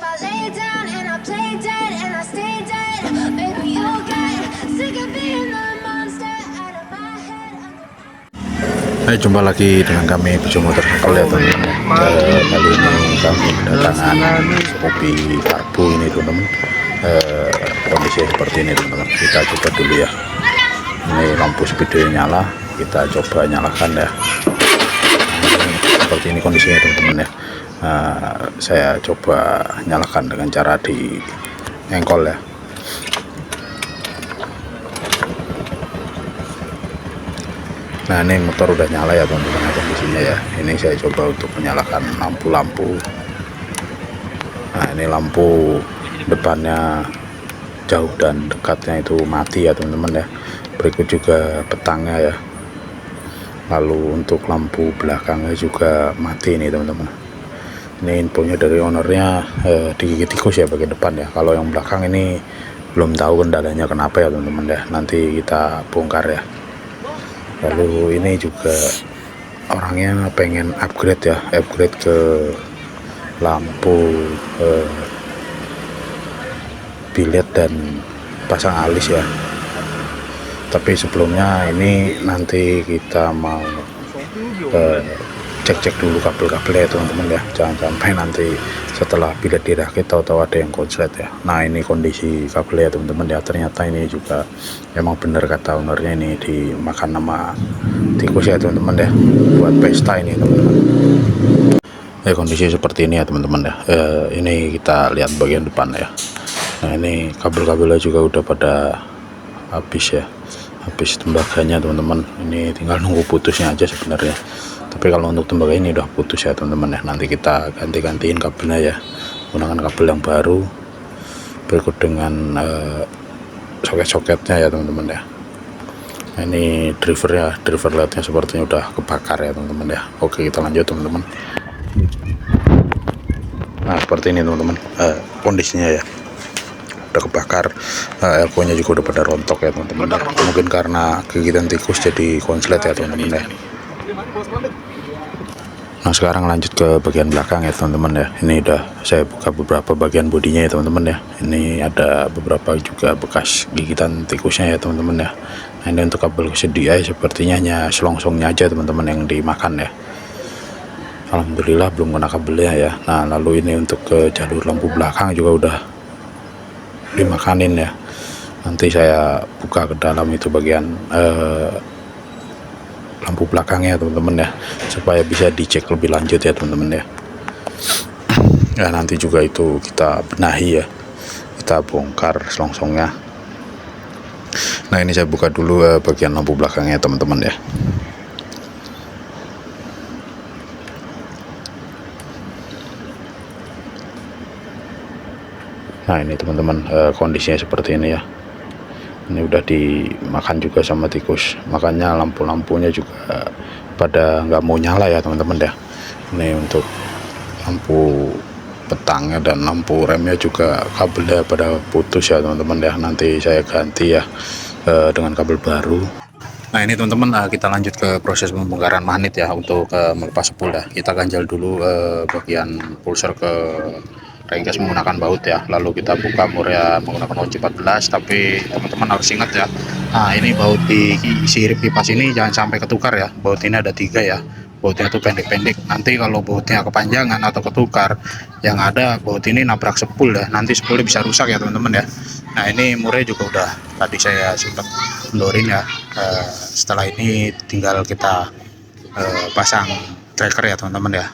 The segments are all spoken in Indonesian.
I lay down and I play dead and I stay dead, maybe you'll get sick of being the monster out of my head. Hai, jumpa lagi dengan kami Pejumotor Cycle ya teman-teman. Kali ini kami kedatangan mobil karbu ini teman-teman. Kondisi seperti ini teman-teman. Kita coba dulu ya. Ini lampu speedo nyala, kita coba nyalakan ya. Seperti ini kondisinya teman-teman ya. Saya coba nyalakan dengan cara di engkol ya. Nah, ini motor udah nyala ya teman-teman kondisinya ya. Ini saya coba untuk menyalakan lampu-lampu. Nah, ini lampu depannya jauh dan dekatnya itu mati ya teman-teman ya. Berikut juga petangnya ya. Lalu untuk lampu belakangnya juga mati nih teman-teman. Ini infonya dari ownernya, digigit tikus ya bagian depan ya. Kalau yang belakang ini belum tahu kendalanya kenapa ya teman-teman ya. Nanti kita bongkar ya. Lalu ini juga orangnya pengen upgrade ya, upgrade ke lampu bilet dan pasang alis ya. Tapi sebelumnya ini nanti kita mau cek-cek dulu kabel-kabelnya ya teman-teman ya. Jangan sampai nanti setelah bilet dirakit tahu-tahu ada yang konslet ya. Nah, ini kondisi kabelnya ya teman-teman ya. Ternyata ini juga emang bener kata ownernya, ini dimakan sama tikus ya teman-teman ya, buat pesta ini teman-teman. Kondisi seperti ini ya teman-teman ya. Ini kita lihat bagian depan ya. Nah, ini kabel-kabelnya juga udah pada habis ya, habis tembaganya teman-teman. Ini tinggal nunggu putusnya aja sebenarnya. Tapi kalau untuk tembaga ini udah putus ya teman-teman ya. Nanti kita ganti-gantiin kabelnya ya, menggunakan kabel yang baru berikut dengan soket-soketnya ya teman-teman ya. Nah, ini driver lightnya sepertinya udah kebakar ya teman-teman ya. Oke, kita lanjut teman-teman. Nah, seperti ini teman-teman kondisinya ya, udah kebakar. Elko nya juga udah pada rontok ya teman-teman ya. Mungkin karena gigitan tikus jadi konslet ya teman-teman ya. Nah, sekarang lanjut ke bagian belakang ya teman-teman ya. Ini udah saya buka beberapa bagian bodinya ya teman-teman ya. Ini ada beberapa juga bekas gigitan tikusnya ya teman-teman ya. Nah, ini untuk kabel CDI sepertinya hanya selongsongnya aja teman-teman yang dimakan ya. Alhamdulillah belum kena kabelnya ya. Nah, lalu ini untuk ke jalur lampu belakang juga udah dimakanin ya. Nanti saya buka ke dalam itu bagian lampu belakangnya teman-teman ya, supaya bisa dicek lebih lanjut ya teman-teman ya. Ya, nanti juga itu kita benahi ya, kita bongkar selongsongnya. Nah, ini saya buka dulu bagian lampu belakangnya teman-teman ya. Nah, ini teman-teman kondisinya seperti ini ya. Ini udah dimakan juga sama tikus, makanya lampu-lampunya juga pada nggak mau nyala ya teman-teman ya. Ini untuk lampu petangnya dan lampu remnya juga kabelnya pada putus ya teman-teman ya. Nanti saya ganti ya dengan kabel baru. Nah, ini teman-teman kita lanjut ke proses pembongkaran magnet ya untuk melepas spool ya. Kita ganjal dulu bagian pulser ke ringkas menggunakan baut ya. Lalu kita buka murnya menggunakan kunci 14. Tapi teman-teman harus ingat ya, nah ini baut di sirip kipas ini jangan sampai ketukar ya. Baut ini ada 3 ya, bautnya tuh pendek-pendek. Nanti kalau bautnya kepanjangan atau ketukar, yang ada baut ini nabrak spool ya, nanti spoolnya bisa rusak ya teman-teman ya. Nah, ini murnya juga udah tadi saya sempat mendorin ya. Setelah ini tinggal kita pasang tracker ya teman-teman ya.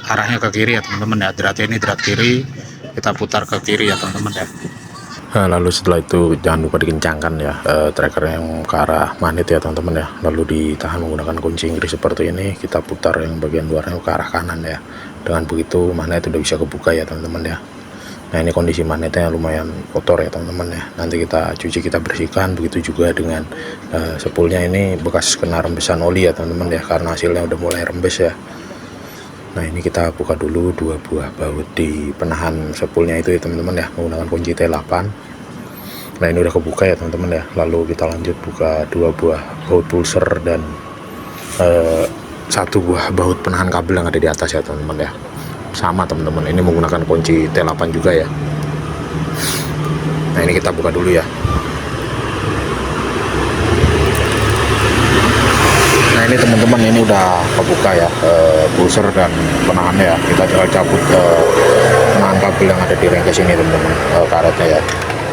Arahnya ke kiri ya teman-teman ya. Dratnya ini drat kiri, kita putar ke kiri ya teman-teman ya. Lalu setelah itu jangan lupa dikencangkan ya tracker yang ke arah magnet ya teman-teman ya. Lalu ditahan menggunakan kunci Inggris seperti ini. Kita putar yang bagian luarnya ke arah kanan ya. Dengan begitu magnet udah bisa kebuka ya teman-teman ya. Nah, ini kondisi magnetnya lumayan kotor ya teman-teman ya. Nanti kita cuci, kita bersihkan. Begitu juga dengan spoolnya, ini bekas kena rembesan oli ya teman-teman ya, karena hasilnya udah mulai rembes ya. Nah, ini kita buka dulu 2 buah baut di penahan spoolnya itu ya teman-teman ya, menggunakan kunci T8. Nah, ini udah kebuka ya teman-teman ya. Lalu kita lanjut buka 2 buah baut pulser dan 1 buah baut penahan kabel yang ada di atas ya teman-teman ya. sama teman-teman. Ini menggunakan kunci T8 juga ya. Nah, ini kita buka dulu ya. Nah, ini teman-teman, ini udah kebuka ya, pusher dan penahannya ya. Kita tinggal cabut penahan kabel yang ada di rengkes ini teman-teman, karetnya ya.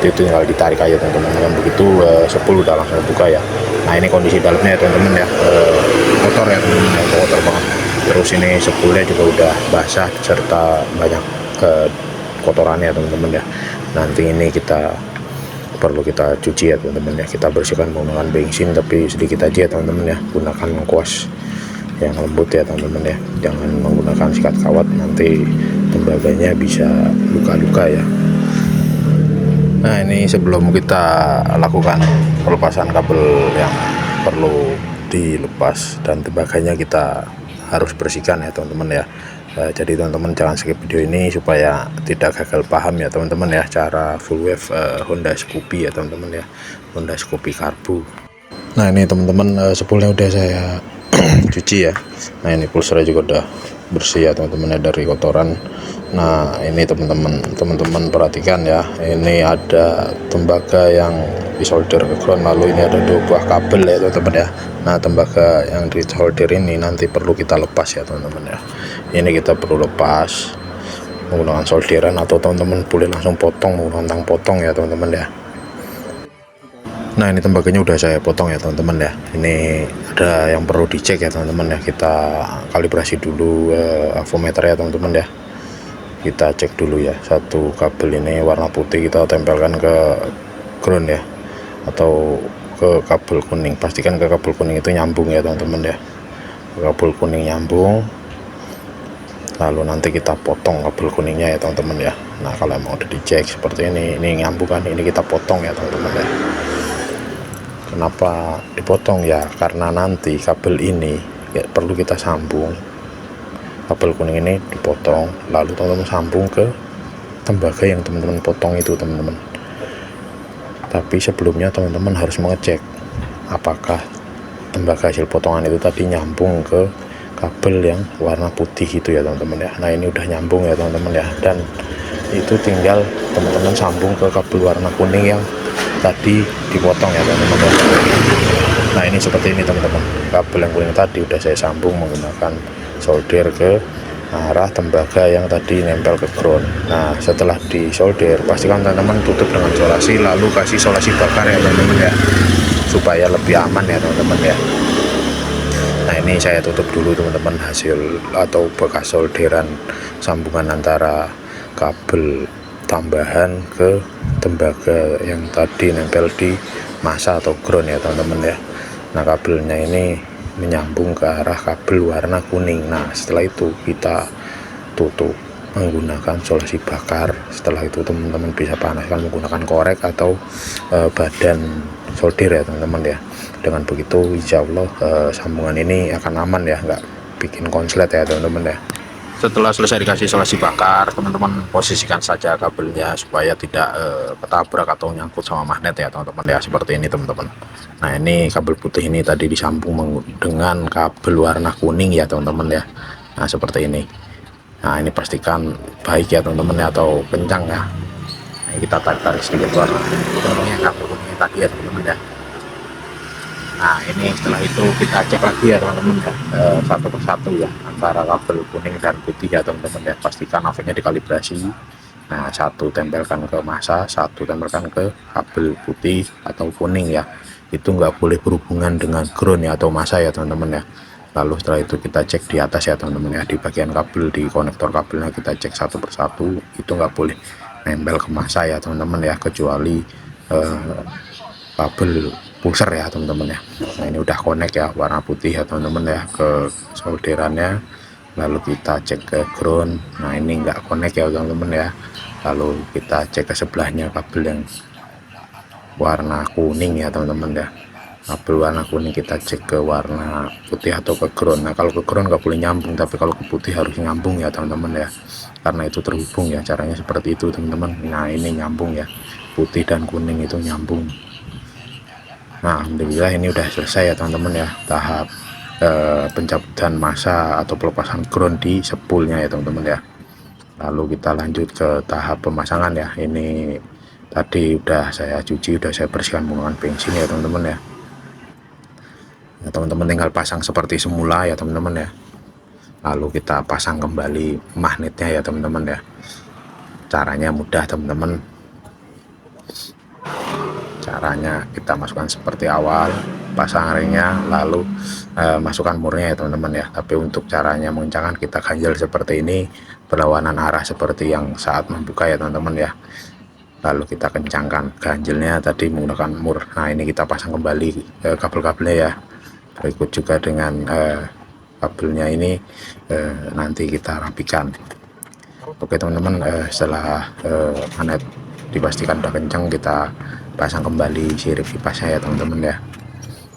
Itu tinggal ditarik aja teman-teman. Dan begitu sepul udah langsung buka ya. Nah, ini kondisi dalamnya ya teman-teman ya, kotor ya teman-teman, kotor banget. Terus ini sepulnya juga udah basah serta banyak kotorannya ya teman-teman ya. Nanti ini perlu kita cuci ya teman-teman ya. Kita bersihkan menggunakan bensin, tapi sedikit aja ya teman-teman ya. Gunakan kuas yang lembut ya teman-teman ya. Jangan menggunakan sikat kawat, nanti tembaganya bisa luka-luka ya. Nah, ini sebelum kita lakukan pelepasan kabel yang perlu dilepas dan tembaganya kita harus bersihkan ya teman-teman ya. Jadi teman-teman jangan skip video ini supaya tidak gagal paham ya teman-teman ya, cara full wave Honda Scoopy ya teman-teman ya, Honda Scoopy karbu. Nah, ini teman-teman, spoolnya udah saya cuci ya. Nah, ini pulsernya juga udah bersih ya teman-teman ya dari kotoran. Nah, ini teman-teman perhatikan ya, ini ada tembaga yang disolder ke ground, lalu ini ada 2 buah kabel ya teman-teman ya. Nah, tembaga yang disolder ini nanti perlu kita lepas ya teman-teman ya. Ini kita perlu lepas menggunakan solderan, atau teman-teman boleh langsung potong menggunakan tang potong ya teman-teman ya. Nah, ini tembaganya udah saya potong ya teman-teman ya. Ini ada yang perlu dicek ya teman-teman ya. Kita kalibrasi dulu avometer ya teman-teman ya. Kita cek dulu ya, satu kabel ini warna putih kita tempelkan ke ground ya, atau ke kabel kuning. Pastikan ke kabel kuning itu nyambung ya teman-teman ya. Kabel kuning nyambung, lalu nanti kita potong kabel kuningnya ya teman-teman ya. Nah, kalau mau udah dicek seperti ini nyambung kan, ini kita potong ya teman-teman ya. Kenapa dipotong ya, karena nanti kabel ini ya perlu kita sambung. Kabel kuning ini dipotong, lalu teman-teman sambung ke tembaga yang teman-teman potong itu teman-teman. Tapi sebelumnya teman-teman harus mengecek apakah tembaga hasil potongan itu tadi nyambung ke kabel yang warna putih itu ya teman-teman ya. Nah, ini udah nyambung ya teman-teman ya, dan itu tinggal teman-teman sambung ke kabel warna kuning yang tadi dipotong ya teman-teman. Nah, ini seperti ini teman-teman, kabel yang kuning tadi udah saya sambung menggunakan solder ke arah tembaga yang tadi nempel ke ground. Nah, setelah disolder pastikan teman-teman tutup dengan solasi, lalu kasih solasi bakar ya teman-teman ya, supaya lebih aman ya teman-teman ya. Nah, ini saya tutup dulu teman-teman hasil atau bekas solderan sambungan antara kabel tambahan ke tembaga yang tadi nempel di masa atau ground ya teman-teman ya. Nah, kabelnya ini menyambung ke arah kabel warna kuning. Nah, setelah itu kita tutup menggunakan solasi bakar. Setelah itu teman-teman bisa panaskan menggunakan korek atau badan solder ya teman-teman ya. Dengan begitu insya Allah sambungan ini akan aman ya, nggak bikin konslet ya teman-teman ya. Setelah selesai dikasih solasi bakar, teman-teman posisikan saja kabelnya supaya tidak ketabrak atau nyangkut sama magnet ya teman-teman ya, seperti ini teman-teman. Nah, ini kabel putih ini tadi disambung dengan kabel warna kuning ya teman-teman ya. Nah, seperti ini. Nah, ini pastikan baik ya teman-teman ya, atau kencang ya. Nah, kita tarik sedikit warna kuningnya, kabel kuningnya tadi ya teman-teman ya. Nah, ini setelah itu kita cek lagi ya teman-teman ya, satu persatu ya, antara kabel kuning dan putih ya teman-teman ya. Pastikan avetnya dikalibrasi. Nah, satu tempelkan ke masa, satu tempelkan ke kabel putih atau kuning ya. Itu nggak boleh berhubungan dengan ground ya atau masa ya teman-teman ya. Lalu setelah itu kita cek di atas ya teman-teman ya, di bagian kabel, di konektor kabelnya kita cek satu persatu. Itu nggak boleh nempel ke masa ya teman-teman ya, kecuali kabel pusher ya teman-teman ya. Nah, ini udah connect ya warna putih ya teman-teman ya ke solderannya. Lalu kita cek ke ground. Nah, ini nggak connect ya teman-teman ya. Lalu kita cek ke sebelahnya kabel yang warna kuning ya teman-teman ya. Kabel warna kuning kita cek ke warna putih atau ke ground. Nah, kalau ke ground nggak boleh nyambung, tapi kalau ke putih harus nyambung ya teman-teman ya, karena itu terhubung ya. Caranya seperti itu teman-teman. Nah, ini nyambung ya, putih dan kuning itu nyambung. Nah, alhamdulillah ini udah selesai ya teman-teman ya, tahap pencabutan masa atau pelepasan ground di sepulnya ya teman-teman ya. Lalu kita lanjut ke tahap pemasangan ya. Ini tadi udah saya cuci, udah saya bersihkan menggunakan bensin ya teman-teman ya. Ya, teman-teman tinggal pasang seperti semula ya teman-teman ya. Lalu kita pasang kembali magnetnya ya teman-teman ya. Caranya mudah teman-teman. Caranya kita masukkan seperti awal, pasang ringnya, lalu masukkan murnya ya teman-teman ya. Tapi untuk caranya mengencangkan, kita ganjel seperti ini, berlawanan arah seperti yang saat membuka ya teman-teman ya. Lalu kita kencangkan ganjelnya tadi menggunakan mur. Nah ini kita pasang kembali kabel-kabelnya ya. Berikut juga dengan kabelnya ini nanti kita rapikan. Oke teman-teman, setelah magnet dipastikan udah kencang, kita pasang kembali sirip kipasnya ya teman-teman ya.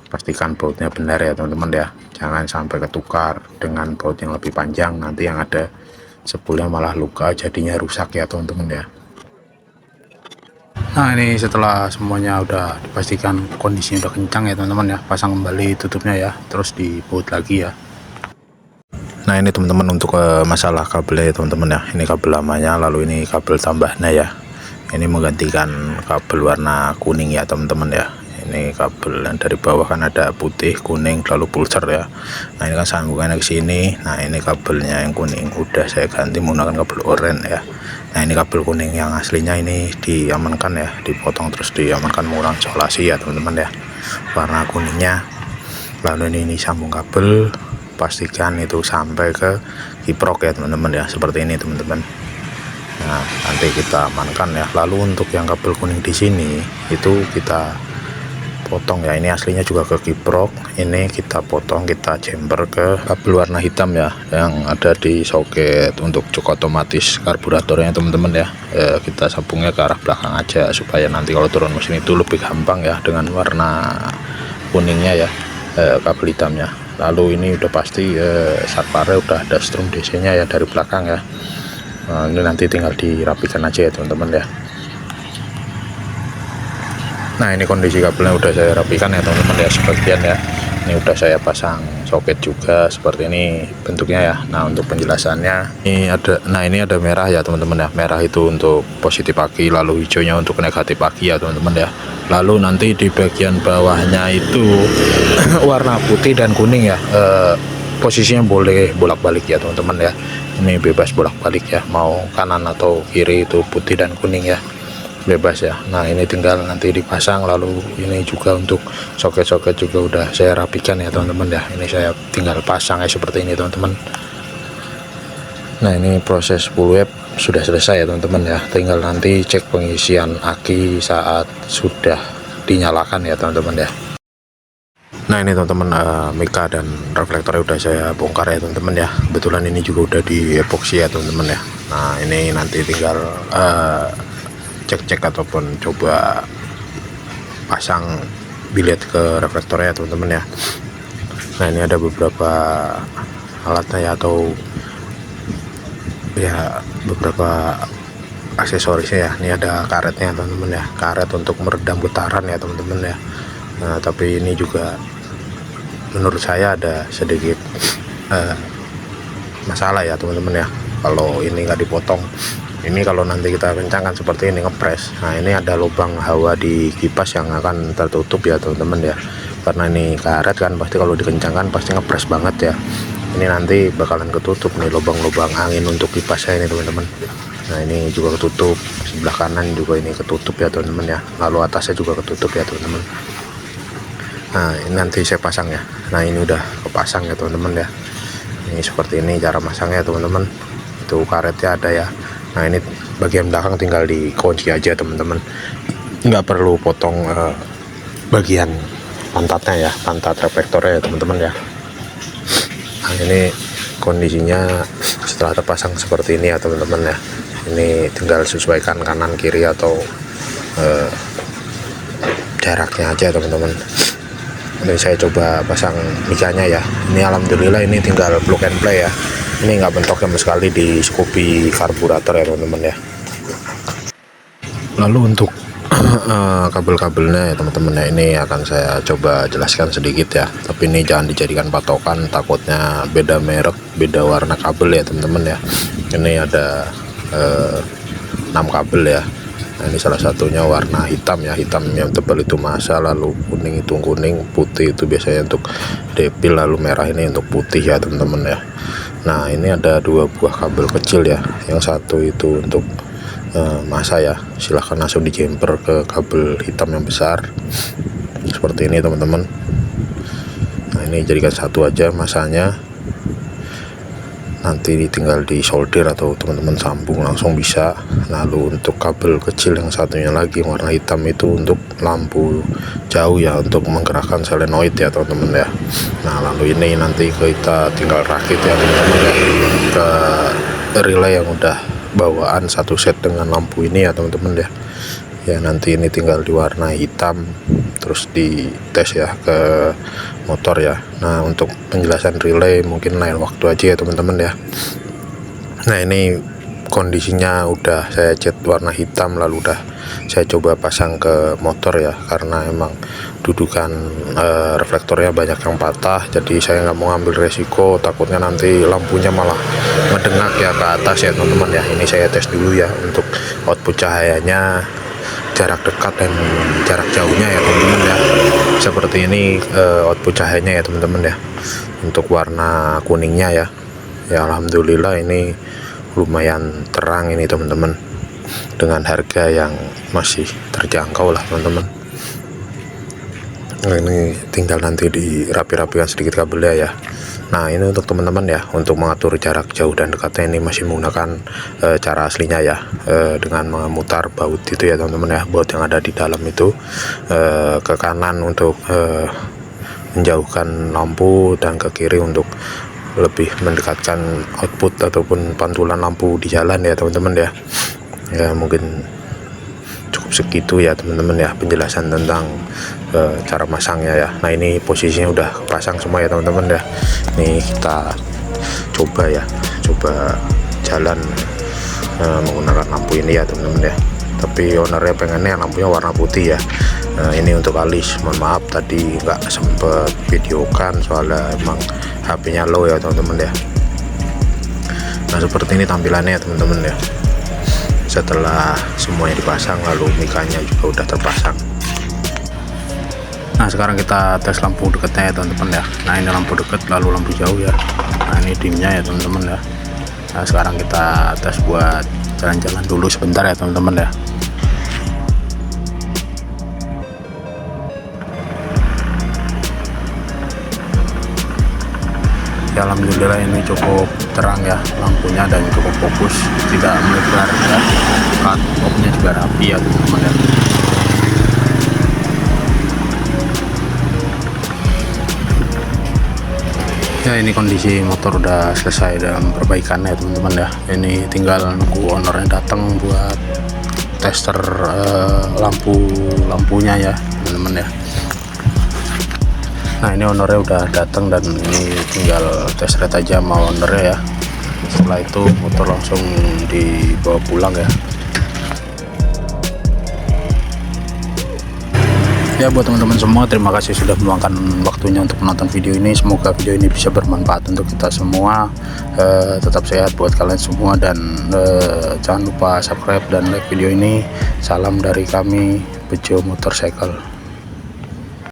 Pastikan bautnya benar ya teman-teman ya, jangan sampai ketukar dengan baut yang lebih panjang, nanti yang ada spoolnya malah luka, jadinya rusak ya teman-teman ya. Nah ini setelah semuanya udah dipastikan kondisinya udah kencang ya teman-teman ya, pasang kembali tutupnya ya, terus dibaut lagi ya. Nah ini teman-teman untuk masalah kabelnya ya teman-teman ya, ini kabel lamanya, lalu ini kabel tambahnya ya. Ini menggantikan kabel warna kuning ya teman-teman ya. Ini kabel yang dari bawah kan ada putih, kuning, lalu pulser ya. Nah ini kan sambungannya ke sini. Nah ini kabelnya yang kuning udah saya ganti menggunakan kabel oranye ya. Nah ini kabel kuning yang aslinya ini diamankan ya, dipotong terus diamankan menggunakan isolasi ya teman-teman ya, warna kuningnya. Lalu ini sambung kabel, pastikan itu sampai ke kiprok ya teman-teman ya, seperti ini teman-teman. Nah nanti kita amankan ya. Lalu untuk yang kabel kuning di sini itu kita potong ya, ini aslinya juga ke kiprok, ini kita potong, kita jumper ke kabel warna hitam ya yang ada di soket untuk jok otomatis karburatornya teman-teman ya. Kita sambungnya ke arah belakang aja supaya nanti kalau turun mesin itu lebih gampang ya dengan warna kuningnya ya, kabel hitamnya. Lalu ini udah pasti sarparnya udah ada strum DC nya ya dari belakang ya. Nah, ini nanti tinggal dirapikan aja ya teman-teman ya. Nah ini kondisi kabelnya udah saya rapikan ya teman-teman ya, sebagian ya. Ini udah saya pasang soket juga seperti ini bentuknya ya. Nah untuk penjelasannya ini ada, nah ini ada merah ya teman-teman ya. Merah itu untuk positif aki, lalu hijaunya untuk negatif aki ya teman-teman ya. Lalu nanti di bagian bawahnya itu warna putih dan kuning ya. Posisinya boleh bolak-balik ya teman-teman ya. Ini bebas bolak-balik ya, mau kanan atau kiri itu putih dan kuning ya, bebas ya. Nah ini tinggal nanti dipasang. Lalu ini juga untuk soket-soket juga udah saya rapikan ya teman-teman ya. Ini saya tinggal pasang ya seperti ini teman-teman. Nah ini proses full web sudah selesai ya teman-teman ya, tinggal nanti cek pengisian aki saat sudah dinyalakan ya teman-teman ya. Nah ini teman-teman, mika dan reflektornya udah saya bongkar ya teman-teman ya. Kebetulan ini juga udah di epoxy ya teman-teman ya. Nah ini nanti tinggal cek-cek ataupun coba pasang bilet ke reflektornya ya teman-teman ya. Nah ini ada beberapa alatnya ya, atau ya beberapa aksesorisnya ya. Ini ada karetnya teman-teman ya, karet untuk meredam getaran ya teman-teman ya. Nah tapi ini juga menurut saya ada sedikit masalah ya teman-teman ya, kalau ini nggak dipotong. Ini kalau nanti kita kencangkan seperti ini, ngepres, nah ini ada lubang hawa di kipas yang akan tertutup ya teman-teman ya, karena ini karet kan pasti kalau dikencangkan pasti ngepres banget ya. Ini nanti bakalan ketutup nih lubang-lubang angin untuk kipasnya ini teman-teman. Nah ini juga ketutup, sebelah kanan juga ini ketutup ya teman-teman ya, lalu atasnya juga ketutup ya teman-teman. Nah ini nanti saya pasang ya. Nah ini udah kepasang ya teman-teman ya. Ini seperti ini cara masangnya teman-teman. Itu karetnya ada ya. Nah ini bagian belakang tinggal dikunci aja teman-teman, nggak perlu potong bagian pantatnya ya, pantat reflektornya ya teman-teman ya. Nah ini kondisinya setelah terpasang seperti ini ya teman-teman ya. Ini tinggal sesuaikan kanan kiri atau jaraknya aja teman-teman. Ini saya coba pasang mikanya ya. Ini alhamdulillah ini tinggal plug and play ya. Ini nggak bentok sama sekali di skopi karburator ya teman-teman ya. Lalu untuk kabel-kabelnya ya teman-teman ya, ini akan saya coba jelaskan sedikit ya. Tapi ini jangan dijadikan patokan, takutnya beda merek, beda warna kabel ya teman-teman ya. Ini ada 6 kabel ya. Nah ini salah satunya warna hitam ya, hitam yang tebal itu masa, lalu kuning itu kuning, putih itu biasanya untuk depil, lalu merah ini untuk putih ya teman-teman ya. Nah ini ada 2 buah kabel kecil ya, yang satu itu untuk masa ya, silahkan langsung dijemper ke kabel hitam yang besar seperti ini teman-teman. Nah ini jadikan satu aja masanya, nanti tinggal di solder atau teman-teman sambung langsung bisa. Lalu untuk kabel kecil yang satunya lagi warna hitam itu untuk lampu jauh ya, untuk menggerakkan solenoid ya teman-teman ya. Nah lalu ini nanti kita tinggal rakit ya teman-teman ya, ke relay yang udah bawaan satu set dengan lampu ini ya teman-teman ya. Ya nanti ini tinggal diwarnai hitam terus dites ya ke motor ya. Nah untuk penjelasan relay mungkin lain waktu aja ya teman-teman ya. Nah ini kondisinya udah saya cat warna hitam, lalu udah saya coba pasang ke motor ya, karena emang dudukan reflektornya banyak yang patah, jadi saya nggak mau ngambil resiko takutnya nanti lampunya malah ngedengak ya ke atas ya teman-teman ya. Ini saya tes dulu ya untuk output cahayanya, jarak dekat dan jarak jauhnya ya teman-teman ya. Seperti ini output cahayanya ya teman-teman ya. Untuk warna kuningnya ya, ya alhamdulillah ini lumayan terang ini teman-teman, dengan harga yang masih terjangkau lah teman-teman. Nah, ini tinggal nanti dirapi-rapikan sedikit kabelnya ya. Nah ini untuk teman-teman ya, untuk mengatur jarak jauh dan dekatnya ini masih menggunakan cara aslinya ya, dengan memutar baut itu ya teman-teman ya, baut yang ada di dalam itu ke kanan untuk menjauhkan lampu, dan ke kiri untuk lebih mendekatkan output ataupun pantulan lampu di jalan ya teman-teman ya. Ya mungkin cukup segitu ya teman-teman ya penjelasan tentang cara masangnya ya. Nah ini posisinya udah pasang semua ya teman-teman ya. Ini kita coba ya, coba jalan menggunakan lampu ini ya teman-teman ya. Tapi ownernya pengennya lampunya warna putih ya. Ini untuk alis, mohon maaf tadi nggak sempet videokan soalnya emang HP-nya low ya teman-teman ya. Nah seperti ini tampilannya ya teman-teman ya, setelah semuanya dipasang, lalu mikanya juga udah terpasang. Nah sekarang kita tes lampu dekatnya ya teman-teman ya. Nah ini lampu dekat, lalu lampu jauh ya. Nah ini dimnya ya teman-teman ya. Nah sekarang kita tes buat jalan-jalan dulu sebentar ya teman-teman ya. Ya alhamdulillah ini cukup terang ya lampunya, dan cukup fokus, tidak melebar ya. Cut off-nya juga rapi ya teman-teman ya. Ya ini kondisi motor udah selesai dalam perbaikannya teman-teman ya. Ini tinggal nunggu ownernya datang buat tester lampunya ya teman-teman ya. Nah ini ownernya udah datang, dan ini tinggal test ride aja sama ownernya ya. Setelah itu motor langsung dibawa pulang ya. Ya buat teman-teman semua, terima kasih sudah meluangkan waktunya untuk menonton video ini. Semoga video ini bisa bermanfaat untuk kita semua. Tetap sehat buat kalian semua, dan jangan lupa subscribe dan like video ini. Salam dari kami, Bejo Motorcycle.